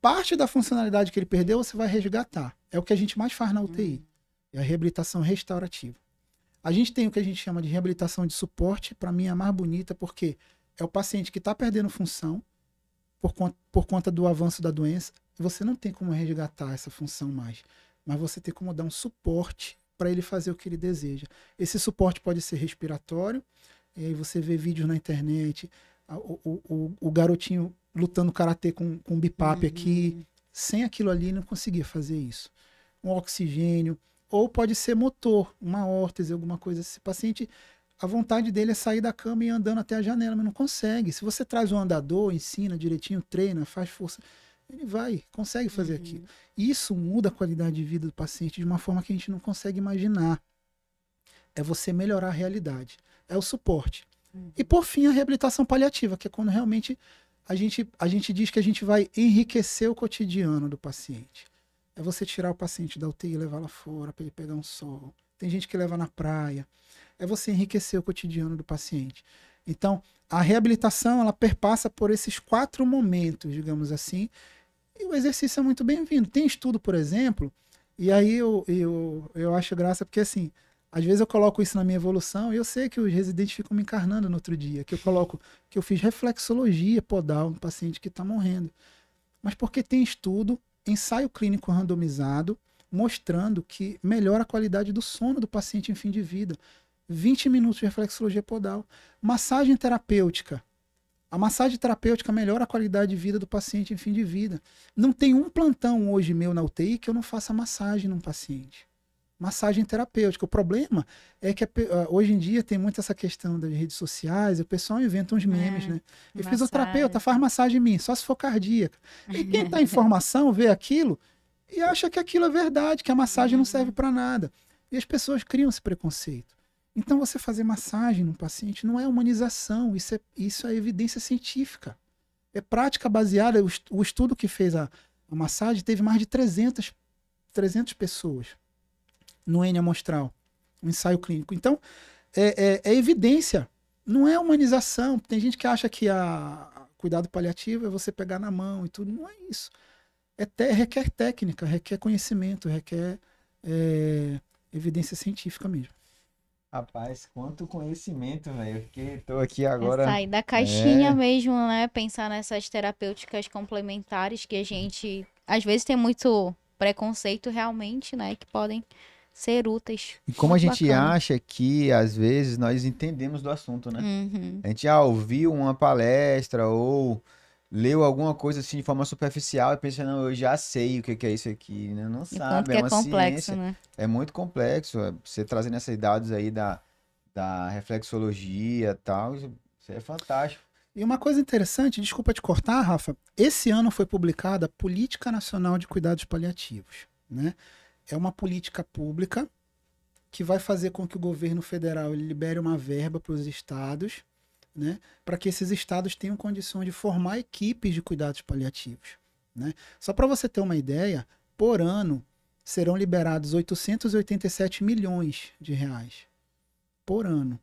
Speaker 3: Parte da funcionalidade que ele perdeu, você vai resgatar. É o que a gente mais faz na UTI. É a reabilitação restaurativa. A gente tem o que a gente chama de reabilitação de suporte, para mim é a mais bonita, porque é o paciente que está perdendo função por conta do avanço da doença, e você não tem como resgatar essa função mais, mas você tem como dar um suporte para ele fazer o que ele deseja. Esse suporte pode ser respiratório, e aí você vê vídeos na internet, o garotinho lutando karatê com um BiPAP aqui, sem aquilo ali não conseguia fazer isso. Um oxigênio, ou pode ser motor, uma órtese, alguma coisa. Esse paciente, a vontade dele é sair da cama e ir andando até a janela, mas não consegue. Se você traz um andador, ensina direitinho, treina, faz força, ele vai, consegue fazer aquilo. Isso muda a qualidade de vida do paciente de uma forma que a gente não consegue imaginar. É você melhorar a realidade. É o suporte. E por fim, a reabilitação paliativa, que é quando realmente a gente diz que a gente vai enriquecer o cotidiano do paciente. É você tirar o paciente da UTI e levar lá fora para ele pegar um sol. Tem gente que leva na praia. É você enriquecer o cotidiano do paciente. Então, a reabilitação, ela perpassa por esses 4 momentos, digamos assim, e o exercício é muito bem-vindo. Tem estudo, por exemplo, e aí eu acho graça, porque assim, às vezes eu coloco isso na minha evolução e eu sei que os residentes ficam me encarnando no outro dia, que eu coloco que eu fiz reflexologia podal no paciente que está morrendo. Mas porque tem estudo, ensaio clínico randomizado, mostrando que melhora a qualidade do sono do paciente em fim de vida. 20 minutos de reflexologia podal. Massagem terapêutica. A massagem terapêutica melhora a qualidade de vida do paciente em fim de vida. Não tem um plantão hoje meu na UTI que eu não faça massagem num paciente. Massagem terapêutica. O problema é que hoje em dia tem muito essa questão das redes sociais, e o pessoal inventa uns memes, né? E fisioterapeuta faz massagem em mim, só se for cardíaca. E quem está em formação vê aquilo e acha que aquilo é verdade, que a massagem não serve para nada. E as pessoas criam esse preconceito. Então você fazer massagem num paciente não é humanização, isso é evidência científica. É prática baseada, o estudo que fez a massagem teve mais de 300 pessoas no N amostral, um ensaio clínico. Então, é evidência, não é humanização. Tem gente que acha que cuidado paliativo é você pegar na mão e tudo. Não é isso. Requer técnica, requer conhecimento, requer evidência científica mesmo.
Speaker 1: Rapaz, quanto conhecimento, velho. Porque tô aqui agora.
Speaker 2: Sair da caixinha mesmo, né? Pensar nessas terapêuticas complementares que a gente, às vezes, tem muito preconceito realmente, né? Que podem ser úteis.
Speaker 1: E como a
Speaker 2: Muito
Speaker 1: gente
Speaker 2: bacana.
Speaker 1: acha que, às vezes, nós entendemos do assunto, né?
Speaker 2: Uhum.
Speaker 1: A gente já ouviu uma palestra ou leu alguma coisa assim de forma superficial e pensa, não, eu já sei o que é isso aqui, né? Não
Speaker 2: E
Speaker 1: sabe,
Speaker 2: quanto que
Speaker 1: é
Speaker 2: é
Speaker 1: uma
Speaker 2: complexo,
Speaker 1: ciência,
Speaker 2: né?
Speaker 1: é muito complexo. Você trazendo esses dados aí da reflexologia e tal, isso é fantástico.
Speaker 3: E uma coisa interessante, desculpa te cortar, Rafa, esse ano foi publicada a Política Nacional de Cuidados Paliativos, né? É uma política pública que vai fazer com que o governo federal ele libere uma verba para os estados, né? Para que esses estados tenham condições de formar equipes de cuidados paliativos, né? Só para você ter uma ideia, por ano serão liberados 887 milhões de reais por ano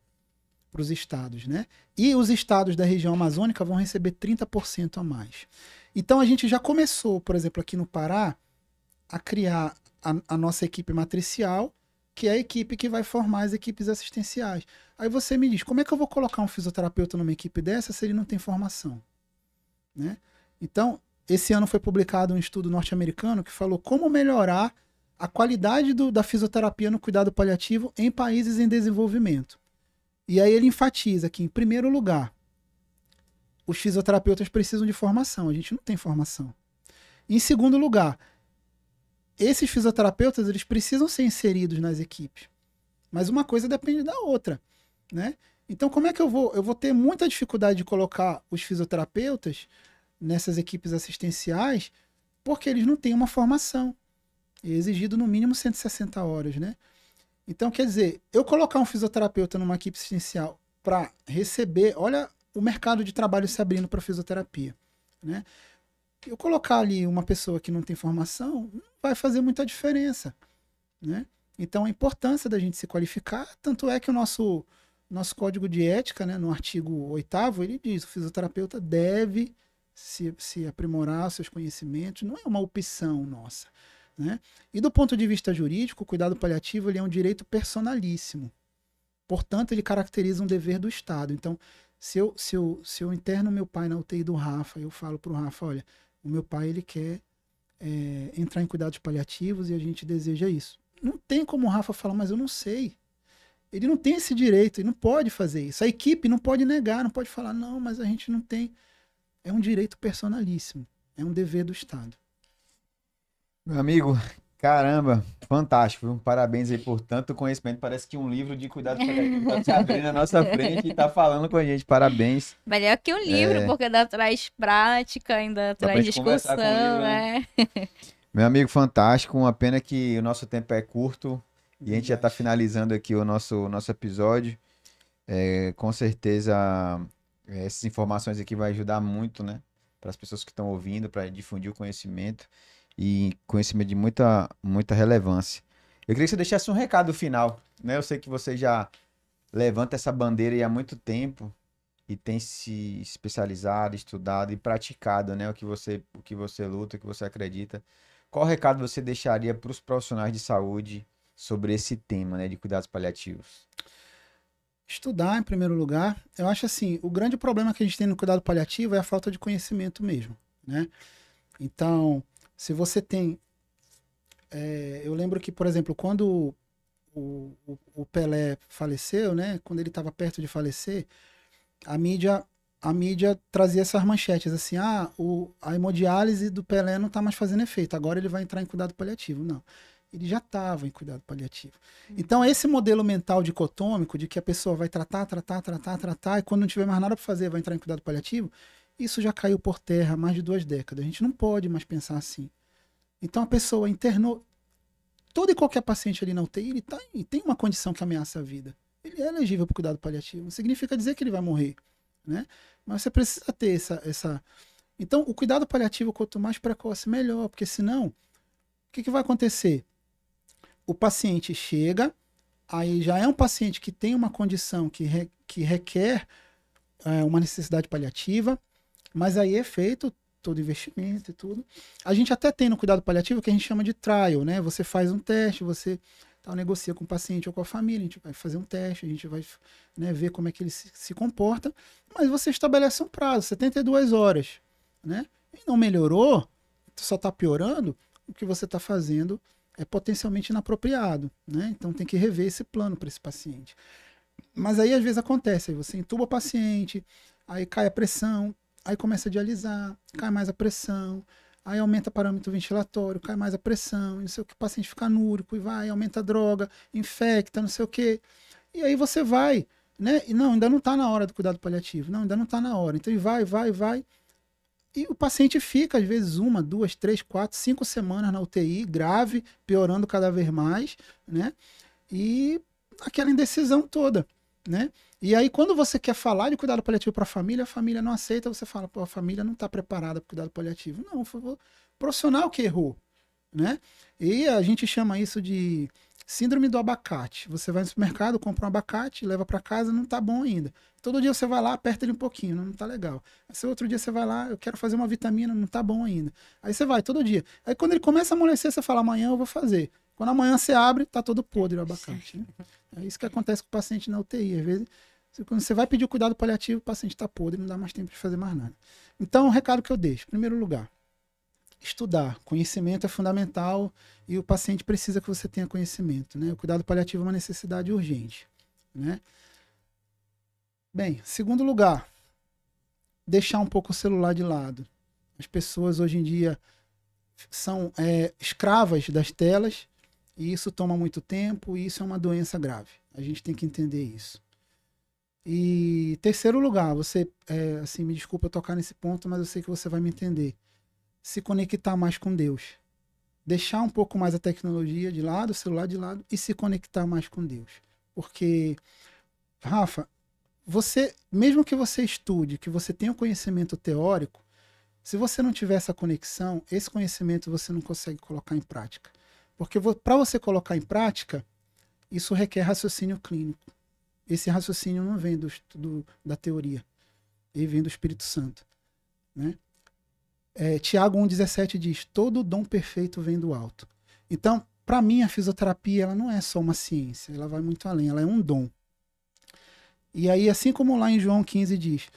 Speaker 3: para os estados, né? E os estados da região amazônica vão receber 30% a mais. Então a gente já começou, por exemplo, aqui no Pará, a criar a nossa equipe matricial, que é a equipe que vai formar as equipes assistenciais. Aí você me diz, como é que eu vou colocar um fisioterapeuta numa equipe dessa se ele não tem formação? Né? Então, esse ano foi publicado um estudo norte-americano que falou como melhorar a qualidade da fisioterapia no cuidado paliativo em países em desenvolvimento. E aí ele enfatiza que, em primeiro lugar, os fisioterapeutas precisam de formação. A gente não tem formação. Em segundo lugar, esses fisioterapeutas eles precisam ser inseridos nas equipes. Mas uma coisa depende da outra, né? Então, como é que eu vou ter muita dificuldade de colocar os fisioterapeutas nessas equipes assistenciais porque eles não têm uma formação. É exigido no mínimo 160 horas, né? Então, quer dizer, eu colocar um fisioterapeuta numa equipe assistencial para receber, olha o mercado de trabalho se abrindo para fisioterapia, né? Eu colocar ali uma pessoa que não tem formação não vai fazer muita diferença, né? Então a importância da gente se qualificar, tanto é que o nosso código de ética, né, no artigo 8º, ele diz: o fisioterapeuta deve se aprimorar os seus conhecimentos, não é uma opção nossa, né? E do ponto de vista jurídico, o cuidado paliativo ele é um direito personalíssimo. Portanto, ele caracteriza um dever do Estado. Então, se eu interno meu pai na UTI do Rafa, eu falo para o Rafa: olha, o meu pai ele quer entrar em cuidados paliativos e a gente deseja isso. Não tem como o Rafa falar: mas eu não sei. Ele não tem esse direito, ele não pode fazer isso. A equipe não pode negar, não pode falar: não, mas a gente não tem. É um direito personalíssimo. É um dever do Estado.
Speaker 1: Meu amigo, caramba, fantástico, viu? Parabéns aí por tanto conhecimento. Parece que um livro de cuidados paliativos tá se abrindo na nossa frente e tá falando com a gente. Parabéns.
Speaker 2: Melhor que um livro, porque ainda traz prática, ainda
Speaker 1: Dá pra
Speaker 2: traz
Speaker 1: gente conversar
Speaker 2: discussão,
Speaker 1: com o livro,
Speaker 2: né?
Speaker 1: Meu amigo, fantástico. Uma pena que o nosso tempo é curto e a gente já tá finalizando aqui o nosso episódio. Com certeza, essas informações aqui vai ajudar muito, né? Para as pessoas que estão ouvindo, para difundir o conhecimento e conhecimento de muita, muita relevância. Eu queria que você deixasse um recado final, né? Eu sei que você já levanta essa bandeira aí há muito tempo e tem se especializado, estudado e praticado, né? O que você luta, o que você acredita. Qual recado você deixaria para os profissionais de saúde sobre esse tema, né, de cuidados paliativos?
Speaker 3: Estudar, em primeiro lugar. Eu acho assim, o grande problema que a gente tem no cuidado paliativo é a falta de conhecimento mesmo, né? Então, se você tem... eu lembro que, por exemplo, quando o Pelé faleceu, né? Quando ele estava perto de falecer, a mídia trazia essas manchetes assim: a hemodiálise do Pelé não está mais fazendo efeito, agora ele vai entrar em cuidado paliativo. Não, ele já estava em cuidado paliativo. Então, esse modelo mental dicotômico de que a pessoa vai tratar, e quando não tiver mais nada para fazer, vai entrar em cuidado paliativo, isso já caiu por terra há mais de 2 décadas. A gente não pode mais pensar assim. Então, a pessoa internou. Todo e qualquer paciente ali na UTI, ele tem uma condição que ameaça a vida. Ele é elegível para o cuidado paliativo. Não significa dizer que ele vai morrer, né? Mas você precisa ter essa... Então, o cuidado paliativo, quanto mais precoce, melhor. Porque senão, o que vai acontecer? O paciente chega, aí já é um paciente que tem uma condição que requer uma necessidade paliativa, mas aí é feito todo investimento e tudo. A gente até tem no cuidado paliativo o que a gente chama de trial, né? Você faz um teste, você negocia com o paciente ou com a família, a gente vai fazer um teste, a gente vai, né, ver como é que ele se comporta, mas você estabelece um prazo, 72 horas, né? E não melhorou, só está piorando, o que você está fazendo é potencialmente inapropriado, né? Então tem que rever esse plano para esse paciente. Mas aí às vezes acontece, aí você entuba o paciente, aí cai a pressão, aí começa a dialisar, cai mais a pressão, aí aumenta o parâmetro ventilatório, cai mais a pressão, não sei o que, o paciente fica anúrico, e vai, aumenta a droga, infecta, não sei o que. E aí você vai, né? E não, ainda não está na hora do cuidado paliativo, não, ainda não está na hora. Então vai. E o paciente fica, às vezes, 1, 2, 3, 4, 5 semanas na UTI, grave, piorando cada vez mais, né? E aquela indecisão toda, né? E aí, quando você quer falar de cuidado paliativo para a família não aceita, você fala: pô, a família não está preparada para cuidado paliativo. Não, foi o profissional que errou, né? E a gente chama isso de síndrome do abacate. Você vai no supermercado, compra um abacate, leva para casa, não tá bom ainda. Todo dia você vai lá, aperta ele um pouquinho, não tá legal. Aí outro dia você vai lá, eu quero fazer uma vitamina, não tá bom ainda. Aí você vai todo dia. Aí quando ele começa a amolecer, você fala: amanhã eu vou fazer. Quando amanhã você abre, tá todo podre o abacate, né? É isso que acontece com o paciente na UTI. Às vezes, quando você vai pedir o cuidado paliativo, o paciente está podre, não dá mais tempo de fazer mais nada. Então, o recado que eu deixo: em primeiro lugar, estudar. Conhecimento é fundamental e o paciente precisa que você tenha conhecimento, né? O cuidado paliativo é uma necessidade urgente, né? Bem, segundo lugar, deixar um pouco o celular de lado. As pessoas hoje em dia são escravas das telas e isso toma muito tempo e isso é uma doença grave. A gente tem que entender isso. E terceiro lugar, você, assim, me desculpa tocar nesse ponto, mas eu sei que você vai me entender. Se conectar mais com Deus. Deixar um pouco mais a tecnologia de lado, o celular de lado, e se conectar mais com Deus. Porque, Rafa, mesmo que você estude, que você tenha um conhecimento teórico, se você não tiver essa conexão, esse conhecimento você não consegue colocar em prática. Porque para você colocar em prática, isso requer raciocínio clínico. Esse raciocínio não vem da teoria, ele vem do Espírito Santo, né? Tiago 1,17 diz: todo dom perfeito vem do alto. Então, para mim, a fisioterapia ela não é só uma ciência, ela vai muito além, ela é um dom. E aí, assim como lá em João 15 diz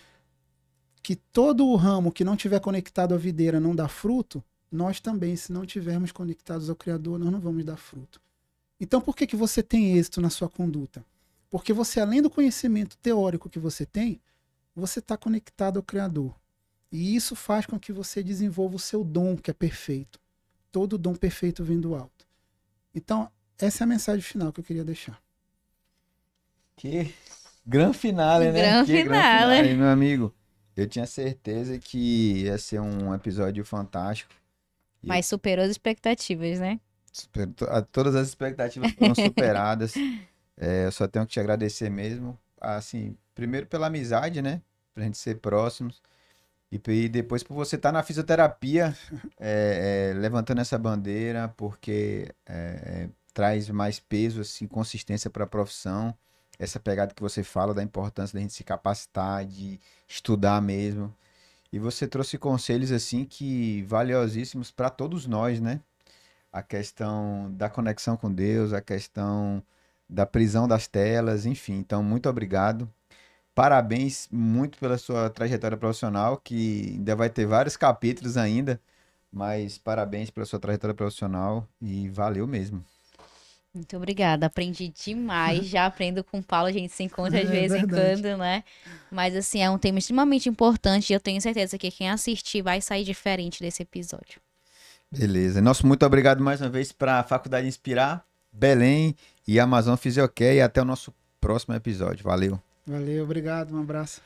Speaker 3: que todo o ramo que não tiver conectado à videira não dá fruto, nós também, se não tivermos conectados ao Criador, nós não vamos dar fruto. Então, por que você tem êxito na sua conduta? Porque você, além do conhecimento teórico que você tem, você está conectado ao Criador. E isso faz com que você desenvolva o seu dom, que é perfeito. Todo dom perfeito vem do alto. Então, essa é a mensagem final que eu queria deixar.
Speaker 1: Que gran finale, né?
Speaker 2: Gran
Speaker 1: Que
Speaker 2: finale.
Speaker 1: Meu amigo. Eu tinha certeza que ia ser um episódio fantástico.
Speaker 2: Mas superou as expectativas, né?
Speaker 1: Todas as expectativas foram superadas. Eu só tenho que te agradecer mesmo. Assim, primeiro pela amizade, né? Pra gente ser próximos. E depois por você estar na fisioterapia, levantando essa bandeira, porque traz mais peso, assim, consistência para a profissão. Essa pegada que você fala da importância da gente se capacitar, de estudar mesmo. E você trouxe conselhos, assim, que valiosíssimos para todos nós, né? A questão da conexão com Deus, a questão da prisão das telas, enfim. Então, muito obrigado. Parabéns muito pela sua trajetória profissional, que ainda vai ter vários capítulos ainda, mas parabéns pela sua trajetória profissional e valeu mesmo.
Speaker 2: Muito obrigada, aprendi demais, já aprendo com o Paulo, a gente se encontra de vez em quando, né? Mas assim, é um tema extremamente importante e eu tenho certeza que quem assistir vai sair diferente desse episódio.
Speaker 1: Beleza. Nosso muito obrigado mais uma vez para a Faculdade Inspirar, Belém e Amazon Fisiocare e até o nosso próximo episódio. Valeu.
Speaker 3: Valeu, obrigado, um abraço.